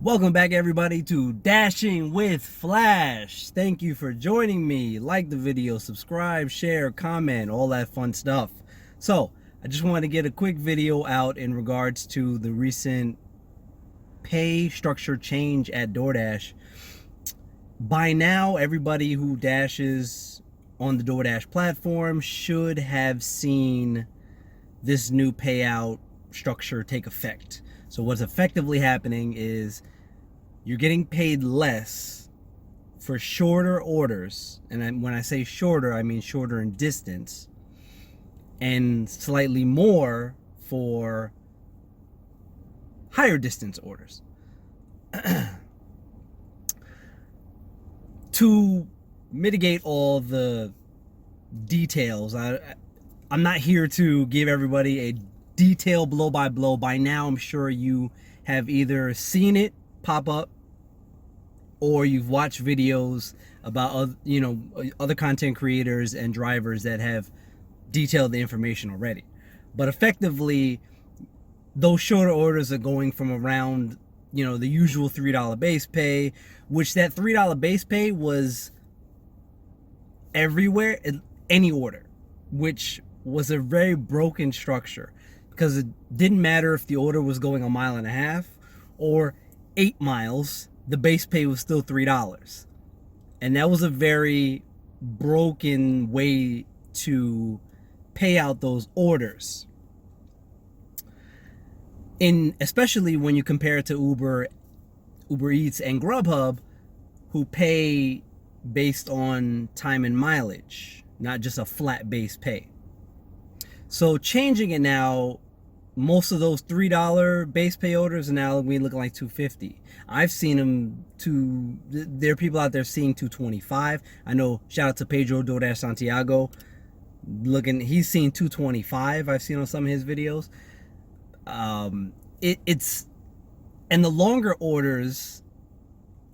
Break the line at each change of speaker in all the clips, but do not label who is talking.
Welcome back, everybody, to Dashing with Flash. Thank you for joining me. Like the video, subscribe, share, comment, all that fun stuff. So I just wanted to get a quick video out in regards to the recent pay structure change at DoorDash. By now, everybody who dashes on the DoorDash platform should have seen this new payout structure take effect. So what's effectively happening is you're getting paid less for shorter orders. And when I say shorter, I mean shorter in distance, and slightly more for higher distance orders. To mitigate all the details, I'm not here to give everybody a detailed blow by blow. By now, I'm sure you have either seen it pop up or you've watched videos about other content creators and drivers that have detailed the information already. But effectively, those shorter orders are going from around the usual $3 base pay, which that $3 base pay was everywhere in any order, which was a very broken structure, because it didn't matter if the order was going 1.5 miles or 8 miles, the base pay was still $3. And that was a very broken way to pay out those orders. Especially when you compare it to Uber Eats and Grubhub, who pay based on time and mileage, not just a flat base pay. So changing it now, most of those $3 base pay orders are now looking like $2.50. I've seen them there are people out there seeing $2.25. I know, shout out to Pedro DoorDash Santiago. He's seen $2.25. I've seen on some of his videos. It's and the longer orders,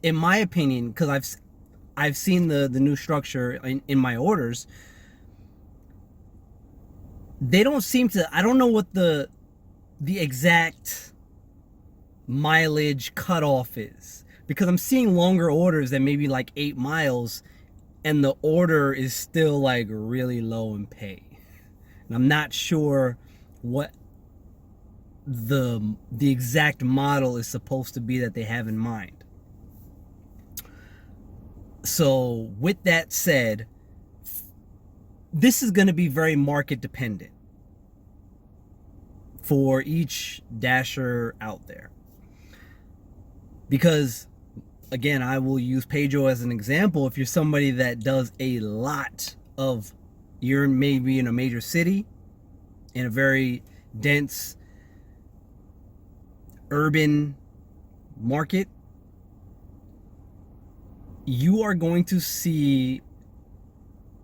in my opinion, because I've seen the new structure in my orders, they don't seem to, I don't know what the exact mileage cutoff is, because I'm seeing longer orders that maybe like 8 miles and the order is still like really low in pay. And I'm not sure what the exact model is supposed to be that they have in mind. So with that said, this is going to be very market dependent for each dasher out there. Because, again, I will use Pedro as an example. If you're somebody that does a lot of, you're maybe in a major city, in a very dense urban market, you are going to see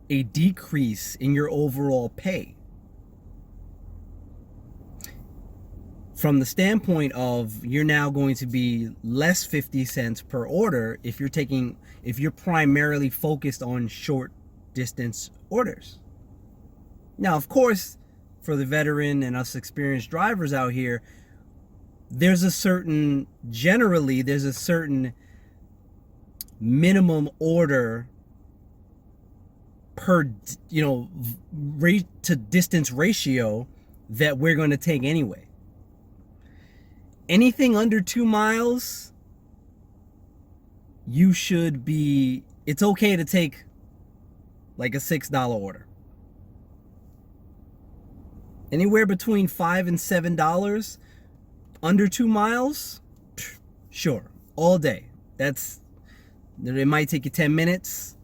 a decrease in your overall pay, from the standpoint of you're now going to be less 50 cents per order if you're primarily focused on short distance orders. Now, of course, for the veteran and us experienced drivers out here, there's a certain minimum order per rate to distance ratio that we're going to take anyway. Anything under 2 miles, it's okay to take like a $6 order. Anywhere between $5 and $7 under 2 miles, sure, all day. It might take you 10 minutes.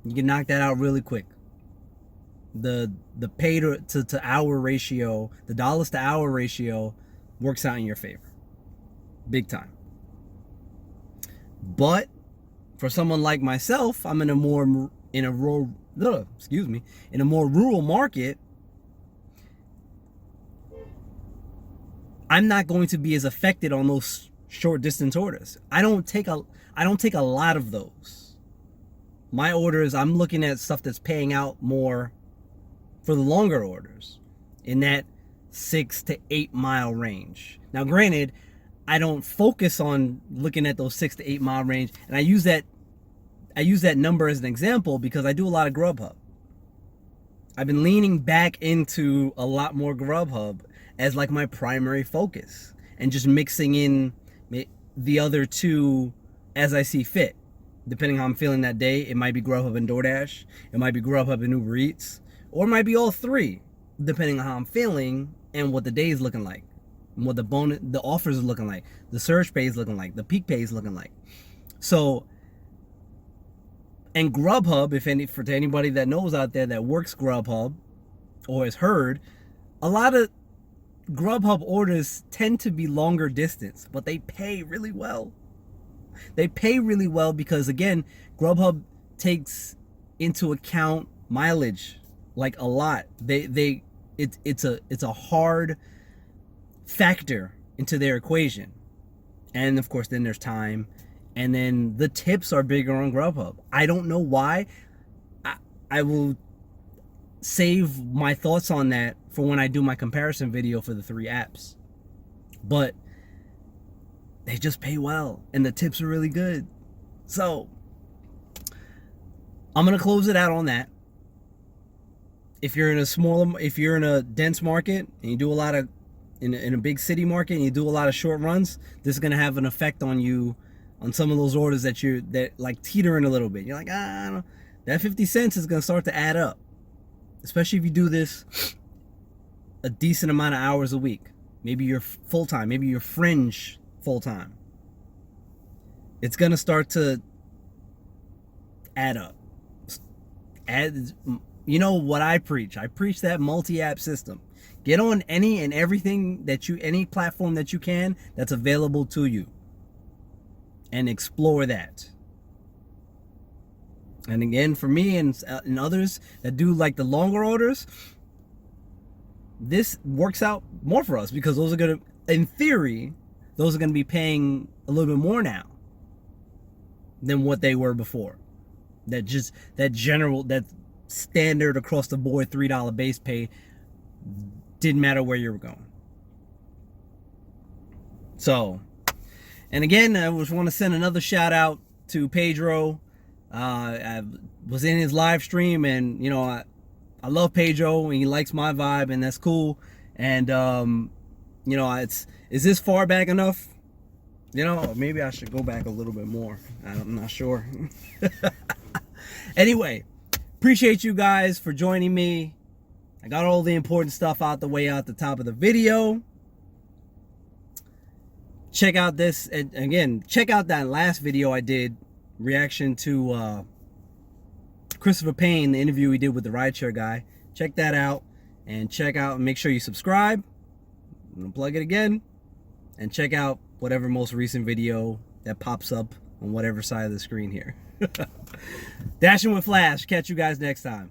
You can knock that out really quick. The pay to hour ratio, the dollars to hour ratio, works out in your favor, big time. But for someone like myself, I'm in a more rural market. I'm not going to be as affected on those short distance orders. I don't take a lot of those. My orders, I'm looking at stuff that's paying out more for the longer orders, in that 6 to 8 mile range. Now, granted, I don't focus on looking at those 6 to 8 mile range. And I use that number as an example because I do a lot of Grubhub. I've been leaning back into a lot more Grubhub as like my primary focus, and just mixing in the other two as I see fit. Depending how I'm feeling that day, it might be Grubhub and DoorDash, it might be Grubhub and Uber Eats, or it might be all three, depending on how I'm feeling and what the day is looking like, and what the offers are looking like, the surge pay is looking like, the peak pay is looking like. So, and Grubhub, for anybody that knows out there that works Grubhub or has heard, a lot of Grubhub orders tend to be longer distance, but they pay really well. They pay really well because, again, Grubhub takes into account mileage like a lot. It's a hard factor into their equation. And of course, then there's time, and then the tips are bigger on Grubhub. I don't know why. I will save my thoughts on that for when I do my comparison video for the 3 apps. But they just pay well, and the tips are really good. So I'm gonna close it out on that. If you're in a dense market and you do a lot of in a big city market and you do a lot of short runs, this is gonna have an effect on you on some of those orders that like teetering a little bit. You're like, I don't know. That 50 cents is gonna start to add up, especially if you do this a decent amount of hours a week. Maybe you're full time, maybe you're fringe full time. It's gonna start to add up. You know what I preach? I preach that multi-app system. Get on any and everything any platform that you can that's available to you, and explore that. And again, for me and others that do like the longer orders, this works out more for us because those are gonna, in theory, those are gonna be paying a little bit more now than what they were before. That standard across the board $3 base pay didn't matter where you were going. So, and again, I just want to send another shout out to Pedro. I was in his live stream, and you know, I love Pedro and he likes my vibe, and that's cool. And you know, is this far back enough? You know, maybe I should go back a little bit more. I'm not sure. Anyway, appreciate you guys for joining me. I got all the important stuff out the way at the top of the video. Check out this, and again, check out that last video I did, reaction to Christopher Payne, the interview we did with the rideshare guy. Check that out, and make sure you subscribe. I'm gonna plug it again, and check out whatever most recent video that pops up on whatever side of the screen here. Dashing with Flash. Catch you guys next time.